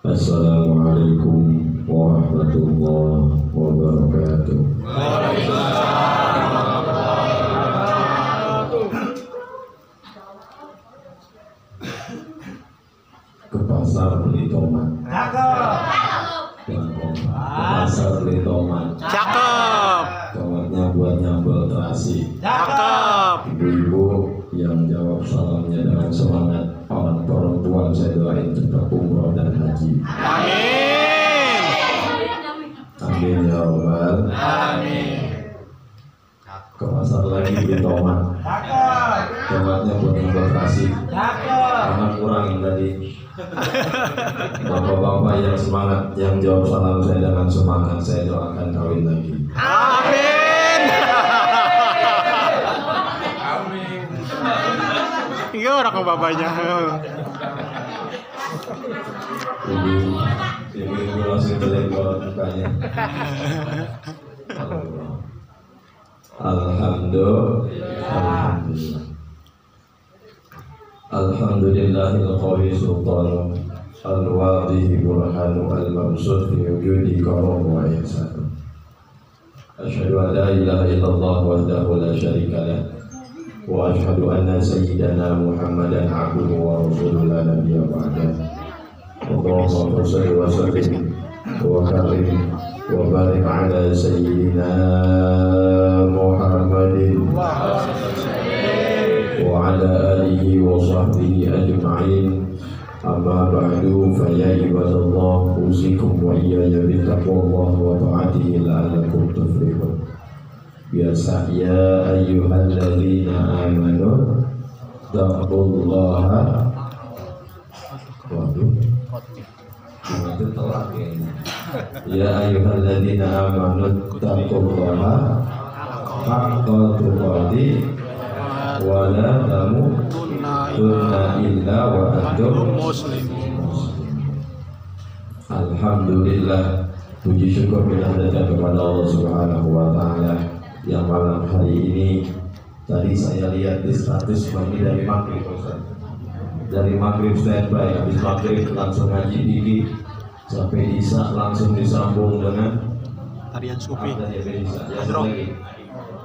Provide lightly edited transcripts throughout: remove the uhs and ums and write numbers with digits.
Assalamualaikum warahmatullahi wabarakatuh. Ke pasar beli tomat. Ke pasar beli tomat. Cakep. Tomatnya buat nyambel terasi. Cakep. Ibu-ibu yang jawab salamnya dengan semangat. Orang tua saya doain cepat umroh dan haji. Amin. Amin ya Allah. Amin. Ke pasar lagi beli tomat. Tomatnya buat nyambel terasi. Karena kurang yang tadi. Bapak-bapak yang semangat, yang jawab salam saya dengan semangat, saya doakan kawin lagi. Amin. Iya orang ke bapaknya. Ibu langsung telepon mukanya. Alhamdulillah. Alhamdulillahil qawi sultan al-wadih burhanu al-mamsud fi wujudi karam wa ihsan. Asyhadu an la ilaha illallah wahdahu la syarika lah wa asyhadu anna sayyidana Muhammadan abduhu wa rasuluhu la nabiyya ba'dahu. Allahumma shalli wa sallim wa karim wa barik ala sayyidina Muhammadin wa ala alihi wa sahbihi ajma'in. Amma ba'du, fa ya ibadallah, usikum wa iyaya bittaqwallah wa ta'atihi la'allakum tuflihun. Biasa ya ayyuhalladzina amanu taqullaha. Waduh, itu telat kayaknya. Ya ayyuhalladzina amanu taqullaha haqqa tuqatih wa la tamutunna illa wa antum muslimun. Alhamdulillah, puji syukur kita datang kepada Allah Subhanahu wa taala yang malam hari ini tadi saya lihat di status pagi dari maghrib, dari maghrib standby, habis maghrib langsung ngaji dikit sampai isya langsung disambung dengan Tarian Sufi.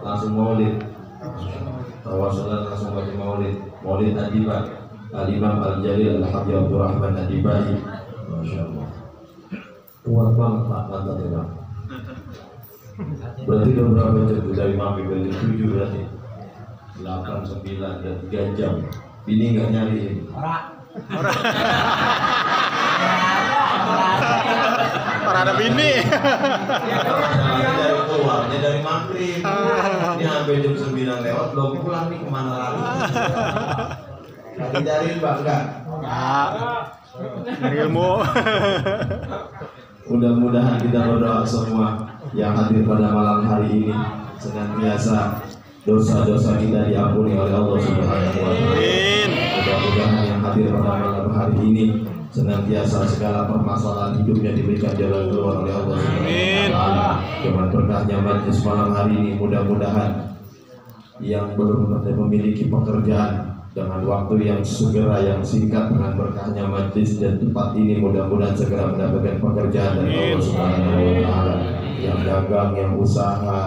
Langsung maulid. Tawasul langsung baca maulid. Maulid Adiba Al-Imam Al-Jalil Al-Habib Abdurrahman Adibai. Masya Allah. Kuat banget Pak mantap ya Pak. Berarti udah berapa jam dari maghrib dari 7 berarti 8, 9 dan 3 jam. Ini nggak nyari ini. Orang ada bini. Dari keluarnya dari maghrib. Ini sampai jam 9 lewat belum pulang nih, kemana lagi? Lagi dari Pak enggak? Dari ilmu. Mudah-mudahan kita berdoa semua yang hadir pada malam hari ini senantiasa dosa-dosa kita diampuni oleh Allah Subhanahu wa taala. Mudah-mudahan yang hadir pada malam hari ini senantiasa segala permasalahan hidupnya diberikan jalan keluar oleh Allah Subhanahu wa taala. Dengan berkahnya majelis malam hari ini, mudah-mudahan yang belum memiliki pekerjaan dengan waktu yang segera, yang singkat, dengan berkahnya majelis dan tempat ini, mudah-mudahan segera mendapatkan pekerjaan dari Allah Subhanahu wa taala. Yang dagang, yang usaha,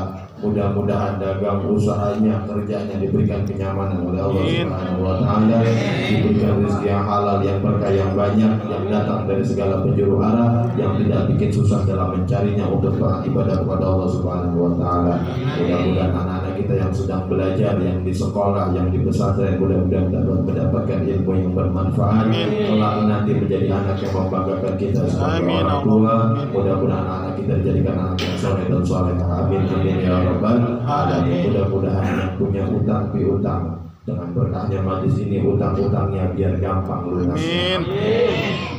mudah-mudahan dagang usahanya, kerjanya diberikan kenyamanan oleh Allah Subhanahu wa taala, diberikan rezeki yang halal, yang berkah, yang banyak, yang datang dari segala penjuru arah, yang tidak bikin susah dalam mencarinya untuk beribadah kepada Allah Subhanahu wa taala. Mudah-mudahan anak-anak kita yang sedang belajar, yang di sekolah, yang di pesantren, mudah-mudahan dapat mendapatkan ilmu yang bermanfaat, kelak nanti menjadi anak yang membanggakan kita sebagai orang tua. Mudah-mudahan anak kita dijadikan anak yang soleh dan solehah. Amin amin ya rabbal alamin. Mudah-mudahan yang punya utang piutang, dengan berkahnya majlis ini utang-utangnya biar gampang lunasnya.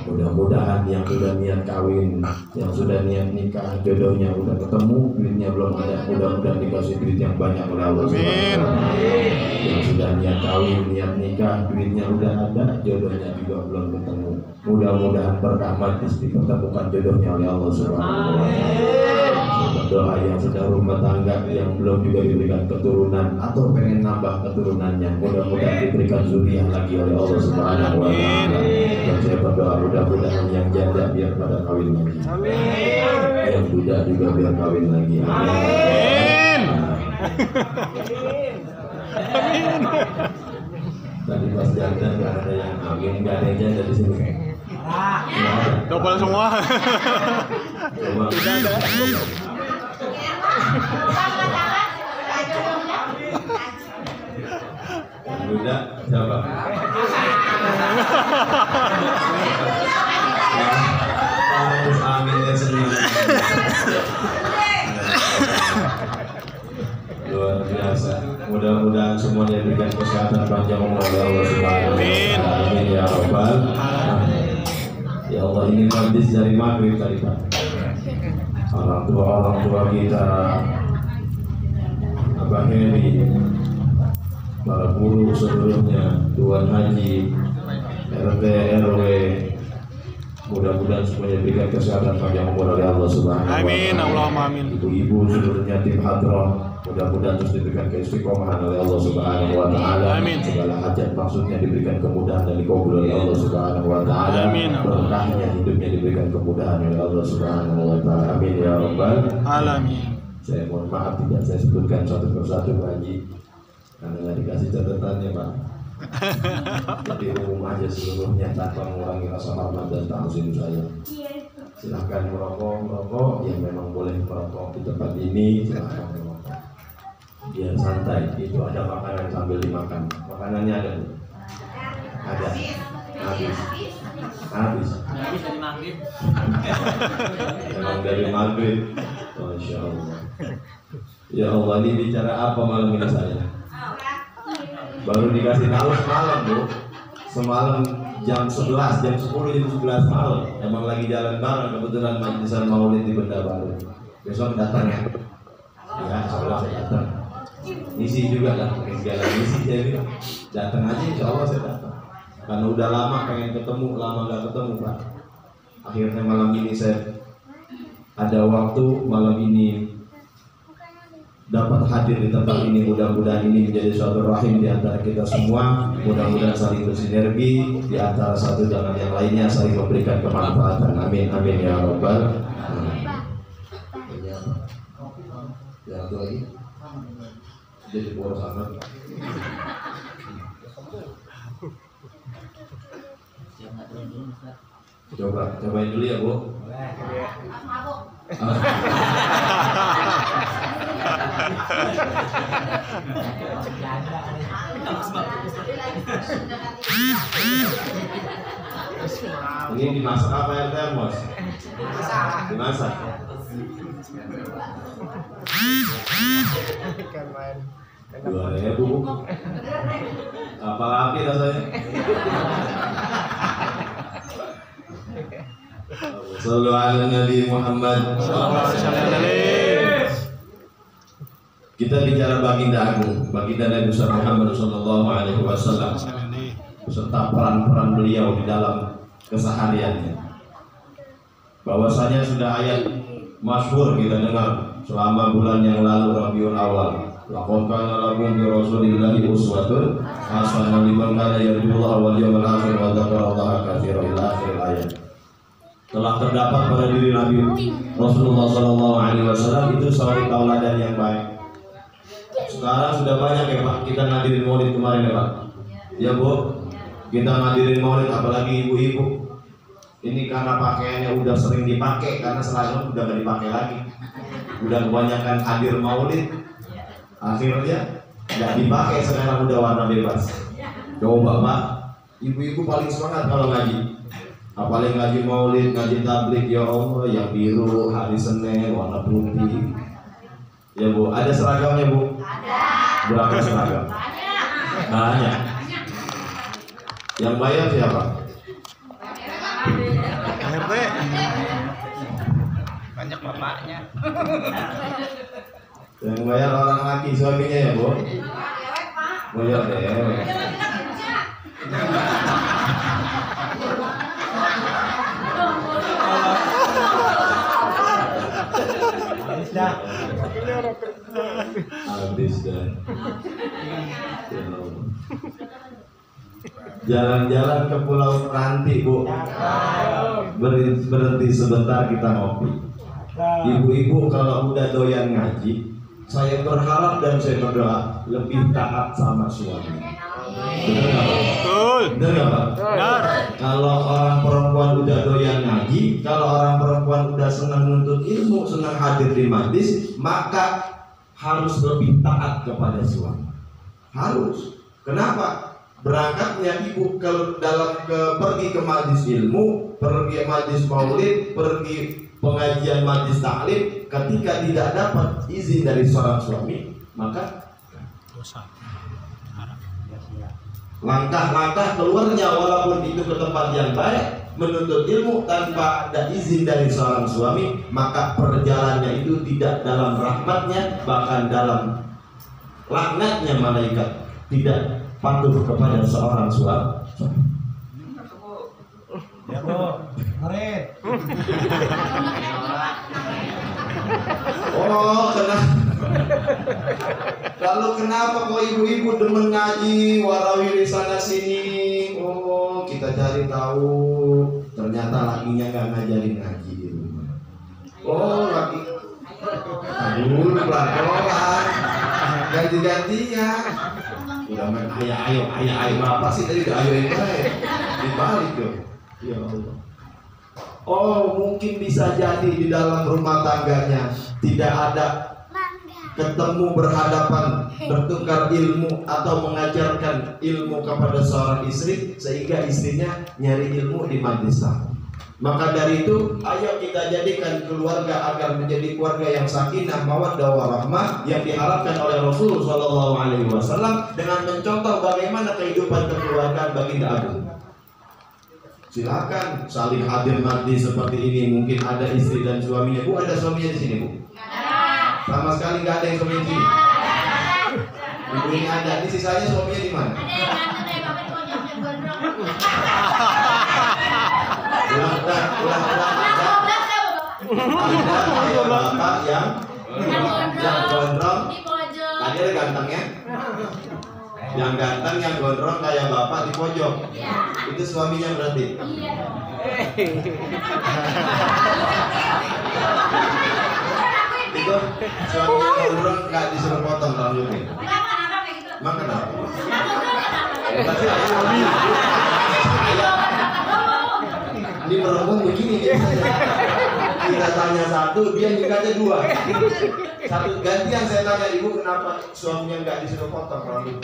Mudah-mudahan yang sudah niat kawin, yang sudah niat nikah, jodohnya udah ketemu, duitnya belum ada, mudah-mudahan dikasih duit yang banyak oleh Allah Subhanahu wa taala. Yang sudah niat kawin, niat nikah, duitnya udah ada, jodohnya juga belum ketemu, Mudah-mudahan berkah majlis dipertemukan jodohnya oleh Allah Subhanahu wa Ta'ala. Doa yang sudah rumah tangga yang belum juga diberikan keturunan atau pengen nambah keturunannya, mudah-mudahan diberikan zuriyah lagi oleh Allah Subhanahu wa Ta'ala. Dan saya berdoa mudah-mudahan yang janda biar pada kawin lagi, yang duda juga biar kawin lagi. Amin. Tadi pas janda nggak ada yang amin, nggak ada yang janda di sini. Double semua. Coba. Duda siapa? Harus aminnya sendiri. Luar biasa. Mudah-mudahan semuanya diberikan kesehatan panjang umur oleh Allah Subhanahu wa Ta'ala. Amin ya Rabbal alamin. Ya Allah, ini majlis dari maghrib tadi Pak. Orang tua kita, Abang Heri, para guru sebelumnya, Tuan Haji, RT, RW, mudah-mudahan semuanya diberikan kesehatan panjang umur oleh Allah Subhanahu wa Ta'ala. Amin, Allahumma amin. Ibu-ibu seluruhnya tim hadrah, mudah-mudahan terus diberikan keistiqomahan oleh Allah Subhanahu wa Ta'ala. Amin. Segala hajat maksudnya diberikan kemudahan dan dikabul oleh Allah Subhanahu wa Ta'ala. Amin. Berkahnya hidupnya diberikan kemudahan oleh Allah Subhanahu wa Ta'ala. Amin ya Rabbal alamin. Saya mohon maaf tidak saya sebutkan satu persatu Pak Haji karena nggak dikasih catatannya Pak. Jadi umum aja seluruhnya tanpa mengurangi rasa hormat dan ta'zim saya. Silahkan merokok yang memang boleh merokok di tempat ini, silahkan merokok. Biar santai, itu ada makanan sambil dimakan. Makanannya ada Bu? Ada. Habis dari maghrib. Memang dari maghrib. Masya Allah. Ya Allah, ini bicara apa malam ini saya? Baru dikasih tahu semalam Bu. Semalam jam 11, jam 10, jam 11 malam. Emang lagi jalan bareng, kebetulan majlisan maulid di Benda Baru. Besok datang ya? Ya, insya saya datang. Misi juga kan, segala misi jadi datang aja, insya Allah saya datang. Karena udah lama pengen ketemu, lama gak ketemu Pak. Akhirnya malam ini saya ada waktu, malam ini dapat hadir di tempat ini. Mudah-mudahan ini menjadi suatu rahim di antara kita semua. Mudah-mudahan saling bersinergi di antara satu dengan yang lainnya, saling memberikan kemanfaatan. Amin, amin ya Rabbal alamin. Yang satu lagi jadi boros amat. Cobain dulu ya Bu. Ini dimasak apa ya termos? Dimasak. Dua ya Bu. Apa api rasanya? Sallu ala Nabi Muhammad. Kita bicara baginda agung, baginda Nabi Muhammad Sallallahu Alaihi Wasallam, beserta peran-peran beliau di dalam kesehariannya. Bahwasanya sudah ayat masyhur kita dengar selama bulan yang lalu Rabiul Awal. Laqad kana lakum fi Rasulillahi uswatun hasanah liman kana yarjullaha wal yawmal akhir wa dzakarallaha katsiran ila akhir ayat. Telah terdapat pada diri Nabi Rasulullah Sallallahu Alaihi Wasallam itu suri tauladan yang baik. Sekarang sudah banyak ya Pak, kita ngadirin maulid kemarin ya Pak. Ya Bu, kita ngadirin maulid apalagi ibu-ibu. Ini karena pakaiannya udah sering dipakai, karena seragam udah gak dipakai lagi. Udah kebanyakan hadir maulid, akhirnya nggak dipakai, sekarang udah warna bebas. Coba Pak, ibu-ibu paling semangat kalau ngaji. Apalagi ngaji maulid, ngaji tablik, ya Allah, yang biru, hari Senin, warna putih. Ya Bu, ada seragamnya Bu? Ada. Berapa seragam? Banyak. Yang bayar siapa? RT. Banyak bapaknya. Yang bayar orang laki suaminya ya Bu? Bayar deh. Jalan-jalan ke Pulau Ranti, Bu. Berhenti sebentar kita ngopi. Ibu-ibu kalau udah doyan ngaji, saya berharap dan saya berdoa lebih taat sama suami. Benar nggak, Pak? Betul. Benar nggak, Pak? Benar. Kalau orang perempuan udah doyan ngaji, kalau orang perempuan udah senang menuntut ilmu, senang hadir di majlis, maka harus lebih taat kepada suami. Harus. Kenapa? Berangkatnya ibu pergi ke majlis ilmu, pergi majlis maulid, pergi pengajian majlis taklim, ketika tidak dapat izin dari seorang suami, maka Dosa. langkah-langkah keluarnya walaupun itu ke tempat yang baik, menuntut ilmu tanpa ada izin dari seorang suami, maka perjalanannya itu tidak dalam rahmatnya, bahkan dalam laknatnya malaikat. Tidak patuh kepada seorang suami. Ya Bu, murid. Oh, lalu kenapa kok ibu-ibu demen ngaji, warawiri sana sini? Oh, kita cari tahu, ternyata lakinya nggak ngajarin ngaji di rumah. Oh, laki. Aduh, pelan-pelan, ganti-gantian. Udah main ayo apa sih tadi udah ayo dibalik tuh. Ya Allah. Oh, mungkin bisa jadi di dalam rumah tangganya tidak ada ketemu berhadapan, bertukar ilmu atau mengajarkan ilmu kepada seorang istri, sehingga istrinya nyari ilmu di majlis taklim. Maka dari itu, ayo kita jadikan keluarga agar menjadi keluarga yang sakinah, mawaddah warahmah yang diharapkan oleh Rasul Shallallahu Alaihi Wasallam dengan mencontoh bagaimana kehidupan kekeluargaan baginda Agung. Silakan saling hadir majlis seperti ini. Mungkin ada istri dan suaminya. Bu, ada suaminya di sini, Bu? Sama sekali nggak ada yang suaminya di sini. Ibu ini ada. Ini sisanya suaminya di mana? Ada bapak yang gondrong. Tadi ada gantengnya. Yang ganteng, yang gondrong kayak bapak di pojok. Itu suaminya berarti. Itu suaminya gondrong nggak disuruh potong rambutnya. Emang kenapa? Ini perempuan begini biasanya. Kita tanya satu, dia nikahnya dua. Satu gantian saya tanya, ibu kenapa suaminya nggak disuruh potong rambut?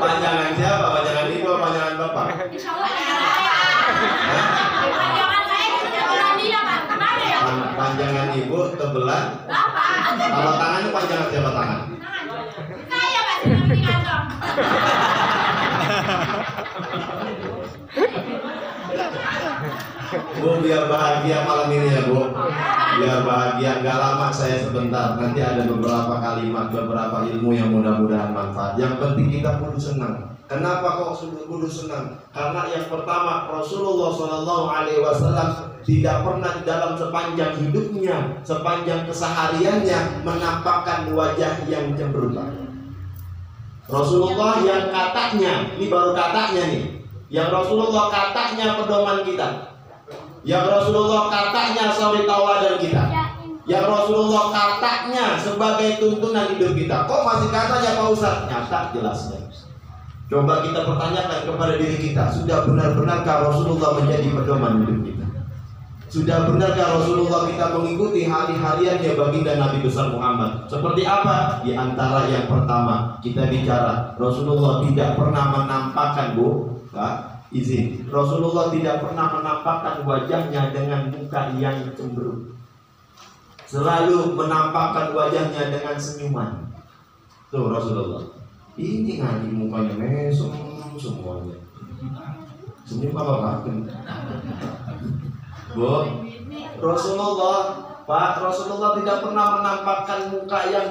Panjangan siapa? Panjangan ibu atau panjangan bapak? Panjangan ibu tebelan. Kalau tangan itu panjangan siapa tangan? Saya Pak, di kantong. Bu, biar bahagia malam ini ya Bu. Biar bahagia, nggak lama saya sebentar. Nanti ada beberapa kalimat, beberapa ilmu yang mudah-mudahan manfaat. Yang penting kita kudu senang. Kenapa kok kudu senang? Karena yang pertama, Rasulullah SAW tidak pernah dalam sepanjang hidupnya, sepanjang kesehariannya menampakkan wajah yang cemberut. Rasulullah yang katanya, ini baru katanya nih, yang Rasulullah katanya pedoman kita, yang Rasulullah katanya suri tauladan kita, yang Rasulullah katanya sebagai tuntunan hidup kita. Kok masih katanya Pak Ustadz? Nyata jelasnya. Coba kita pertanyakan kepada diri kita, sudah benar-benarkah Rasulullah menjadi pedoman hidup kita? Sudah benarkah Rasulullah kita mengikuti hari-hariannya baginda Nabi besar Muhammad? Seperti apa? Di antara yang pertama kita bicara, Rasulullah tidak pernah menampakkan, Bu, Pak, izin. Rasulullah tidak pernah menampakkan wajahnya dengan muka yang cemberut. Selalu menampakkan wajahnya dengan senyuman. Tuh Rasulullah. Ini ngaji mukanya mesum semuanya. Senyum apa Pak? Bu, Rasulullah, Pak, Rasulullah tidak pernah menampakkan muka yang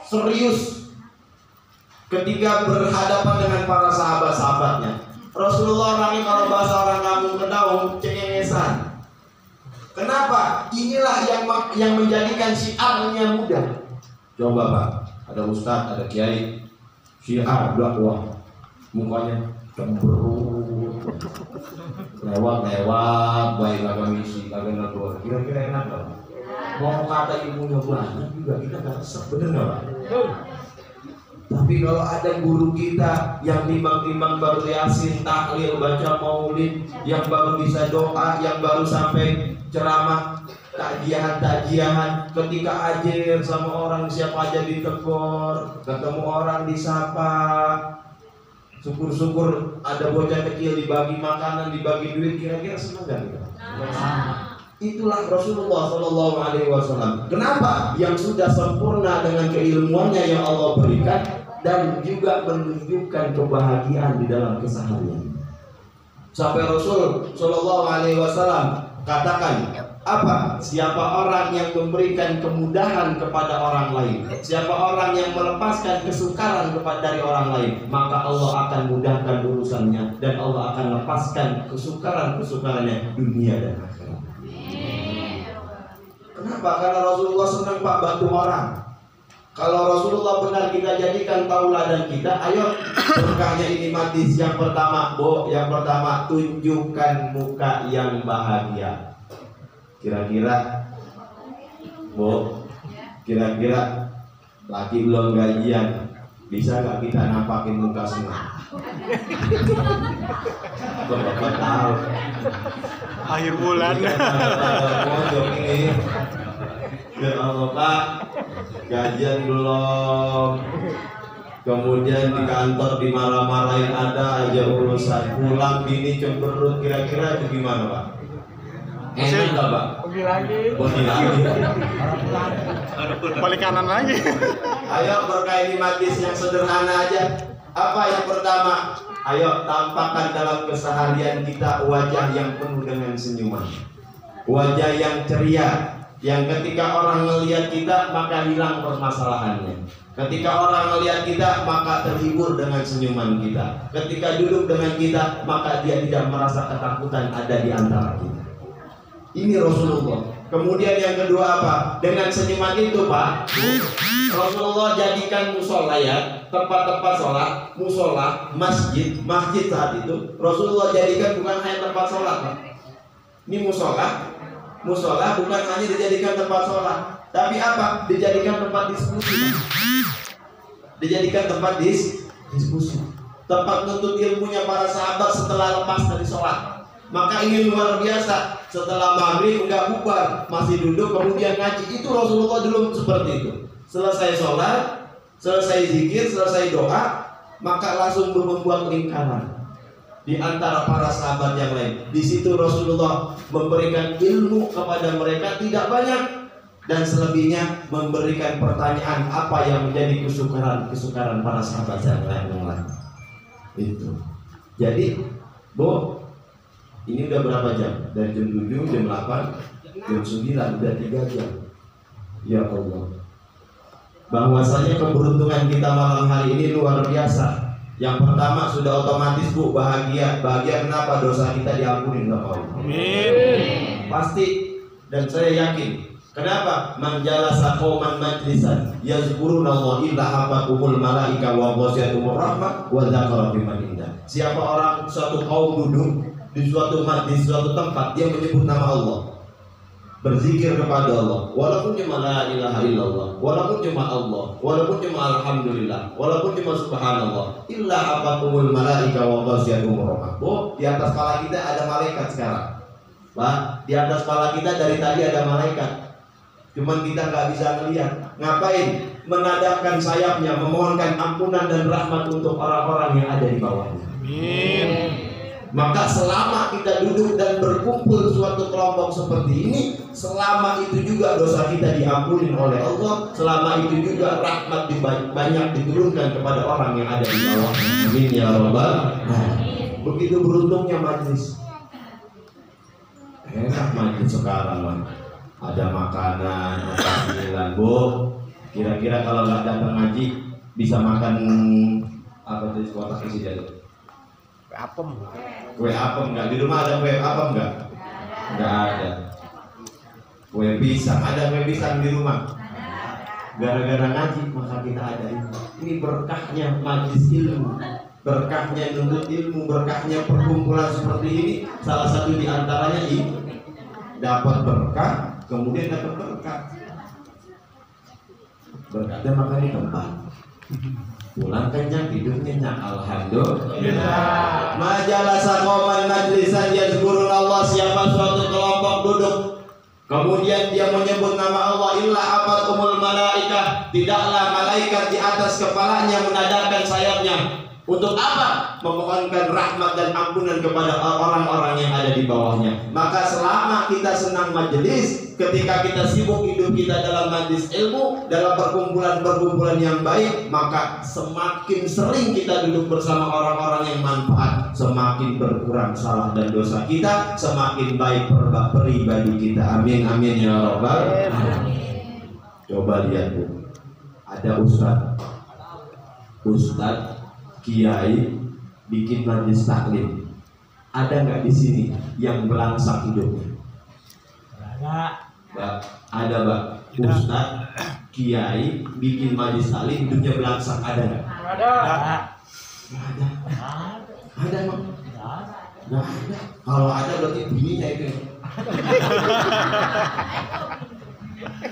serius ketika berhadapan dengan para sahabat-sahabatnya. Rasulullah orangnya kalau bahasa orang kampung Kedaung cengengesan. Kenapa? Inilah yang menjadikan syiarnya mudah. Coba Pak, ada ustadz, ada kiai, syiar dakwah, mukanya cemberut, lewat, baik kagak misi, kagak negor. Kira-kira enak Pak? Mau kata ilmunya banyak juga kita nggak resep, bener nggak Pak? Tapi kalau ada guru kita yang timbang-timbang baru yasin, tahlil, baca maulid, yang baru bisa doa, yang baru sampai ceramah, tajiahan, ketika ajar sama orang siapa aja ditegur, ketemu orang disapa, syukur-syukur ada bocah kecil dibagi makanan, dibagi duit, kira-kira senang gak kita? Itulah Rasulullah Shallallahu Alaihi Wasallam. Kenapa? Yang sudah sempurna dengan keilmuannya yang Allah berikan dan juga menunjukkan kebahagiaan di dalam keseharian. Sampai Rasul Shallallahu Alaihi Wasallam katakan, apa? Siapa orang yang memberikan kemudahan kepada orang lain, siapa orang yang melepaskan kesukaran dari orang lain, maka Allah akan mudahkan urusannya dan Allah akan lepaskan kesukarannya dunia dan akhirat. Kenapa? Karena Rasulullah senang Pak bantu orang. Kalau Rasulullah benar kita jadikan tauladan kita, ayo berkahnya ini hadis yang pertama, yang pertama tunjukkan muka yang bahagia. Kira-kira kira-kira laki belum gajian, bisa nggak kita nampakin muka semua? Bapak tahu Akhir bulan. Pojok ini, ya Allah Pak, gajian belum. Kemudian di kantor dimarah-marahin, ada aja urusan, pulang bini cemberut, kira-kira itu gimana Pak? Enak nggak Pak? Pergi lagi. Balik kanan lagi. Ayo berkaini magis yang sederhana aja. Apa yang pertama? Ayo tampakkan dalam keseharian kita wajah yang penuh dengan senyuman, wajah yang ceria, yang ketika orang melihat kita maka hilang permasalahannya. Ketika orang melihat kita maka terhibur dengan senyuman kita. Ketika duduk dengan kita maka dia tidak merasa ketakutan ada di antara kita. Ini Rasulullah. Kemudian yang kedua apa? Dengan senyuman itu Pak, Rasulullah jadikan musola ya, tempat-tempat sholat, musola, masjid saat itu Rasulullah jadikan bukan hanya tempat sholat Pak. Ini musola bukan hanya dijadikan tempat sholat, tapi apa? Dijadikan tempat diskusi Pak. Dijadikan tempat diskusi, tempat nuntut ilmunya para sahabat setelah lepas dari sholat. Maka ini luar biasa. Setelah maghrib enggak bubar, masih duduk kemudian ngaji. Itu Rasulullah dulu seperti itu. Selesai sholat, selesai zikir, selesai doa, maka langsung membuat lingkaran di antara para sahabat yang lain. Di situ Rasulullah memberikan ilmu kepada mereka tidak banyak, dan selebihnya memberikan pertanyaan apa yang menjadi kesukaran para sahabat yang lain. Itu. Jadi, ini udah berapa jam? Dari jam 7, jam 8, jam 9, udah 3 jam. Ya Allah. Bahwasanya keberuntungan kita malam hari ini luar biasa. Yang pertama sudah otomatis Bu bahagia. Bahagia kenapa? Dosa kita diampuni sama Allah. Amin. Pasti, dan saya yakin. Kenapa? Man jalasa qauman majlisan yazkurunallah illa hafakumul malaika wa ghasyatumur rahmah wa dzakara biman indah. Siapa orang suatu kaum duduk di suatu majlis, suatu tempat, dia menyebut nama Allah, berzikir kepada Allah, walaupun cuma la ilaha illallah, walaupun cuma Allah, walaupun cuma alhamdulillah, walaupun cuma subhanallah, illa afakumul malaika wa ghasyatumur rahmah. Di atas kepala kita ada malaikat sekarang Pak, di atas kepala kita dari tadi ada malaikat, cuman kita nggak bisa melihat. Ngapain? Menadahkan sayapnya, memohonkan ampunan dan rahmat untuk orang-orang yang ada di bawahnya. Amin. Maka selama kita duduk dan berkumpul suatu kelompok seperti ini, selama itu juga dosa kita diampuni oleh Allah, selama itu juga rahmat banyak diturunkan kepada orang yang ada di bawah. Amin ya Rabbal. Begitu beruntungnya majlis. Enak majlis sekarang man. Ada makanan, ada cemilan Bu. Kira-kira kalau nggak datang ngaji bisa makan apa tuh kotak isi jatuh? Apem. Kue apem nggak? Di rumah ada kue apem nggak? Nggak ada. Kue pisang, ada kue pisang di rumah? Gara-gara ngaji maka kita ada ini. Ini berkahnya majelis ilmu, berkahnya nuntut ilmu, berkahnya perkumpulan seperti ini. Salah satu di antaranya ini dapat berkah, kemudian dapat berkah. Berkahnya makan di tempat. Pulang kenyang, hidup nyenyak, alhamdulillah. Majalasa qauman majlisan yazkurullah, siapa suatu kelompok duduk kemudian dia menyebut nama Allah, illa afatumul malaikah, tidaklah malaikat di atas kepalanya menadahkan sayapnya. Untuk apa? Memohonkan rahmat dan ampunan kepada orang-orang yang ada di bawahnya. Maka selama kita senang majelis, ketika kita sibuk hidup kita dalam majelis ilmu, dalam perkumpulan-perkumpulan yang baik, maka semakin sering kita duduk bersama orang-orang yang manfaat, semakin berkurang salah dan dosa kita, semakin baik pribadi kita. Amin amin ya rabbal alamin. Coba lihat Bu, ada ustadz kiai bikin majelis taklim, ada nggak di sini yang belangsak hidupnya? Ada Mbak. Ustadz kiai bikin majelis taklim hidupnya belangsak, ada nggak? Ada. Nggak ada. Ada Bang? Nggak ada. Kalau ada berarti bininya itu.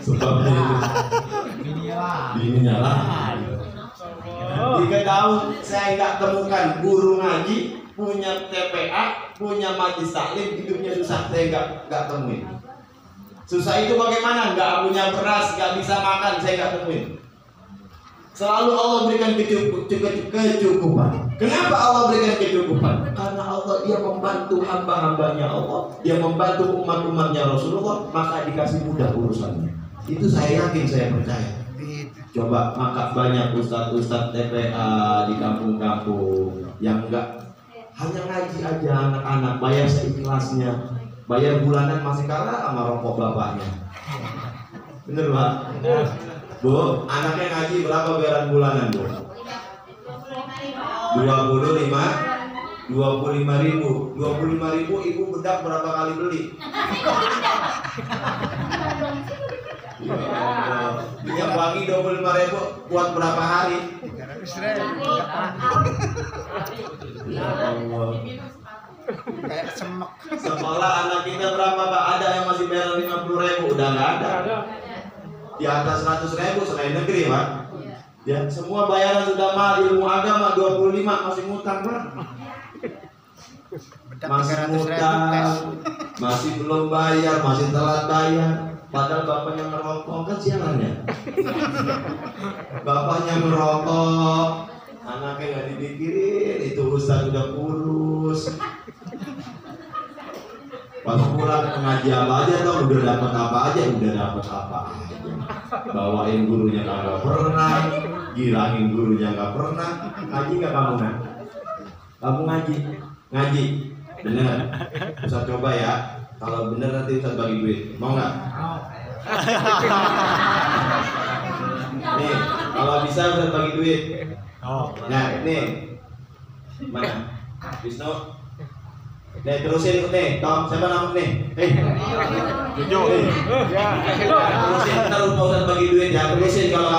Sebabnya itu. Bininya lah. Jika tahu saya nggak temukan guru ngaji punya TPA, punya majelis taklim, hidupnya susah, saya nggak temuin. Susah itu bagaimana? Nggak punya beras, nggak bisa makan, saya nggak temuin. Selalu Allah berikan kecukupan. Kenapa Allah berikan kecukupan? Karena Allah dia membantu hamba-hambanya Allah, dia membantu umat-umatnya Rasulullah, maka dikasih mudah urusannya. Itu saya yakin, saya percaya. Coba maka banyak ustadz TPA di kampung-kampung yang enggak hanya ngaji aja anak-anak, bayar seikhlasnya, bayar bulanan masih kalah sama rokok bapaknya. Bener Pak? Bu, anaknya ngaji berapa bayaran bulanan Bu? 25.000. 25.000 ibu bedak berapa kali beli? Ya Allah. Minyak wangi 25.000 buat berapa hari? Ya Allah. Kayak semek. Sekolah anak kita berapa Pak? Ada yang masih bayar 50.000, udah nggak ada. Di atas 100.000 selain negeri Pak. Ya, semua bayaran sudah mahal, ilmu agama 25 masih ngutang Pak. Masih ngutang, masih belum bayar, masih telat bayar. Padahal bapaknya ngerokok, kan sialannya. Bapaknya ngerokok, anaknya nggak dipikirin, itu ustaz udah kurus. Pas pulang pengajian apa aja tau, udah dapat apa aja. Bawain gurunya nggak pernah, girangin gurunya nggak pernah. Ngaji nggak kamu nak? Kamu ngaji, bener? Ustaz coba ya. Kalau bener nanti Ustaz bagi duit, mau nggak? Nih, kalau bisa Ustaz bagi duit. Nah, nih, mana? Wisnu. Nih, terusin nih, Tom, siapa nama nih? Jujur. Terusin, ntar lupa Ustaz bagi duit ya, terusin kalau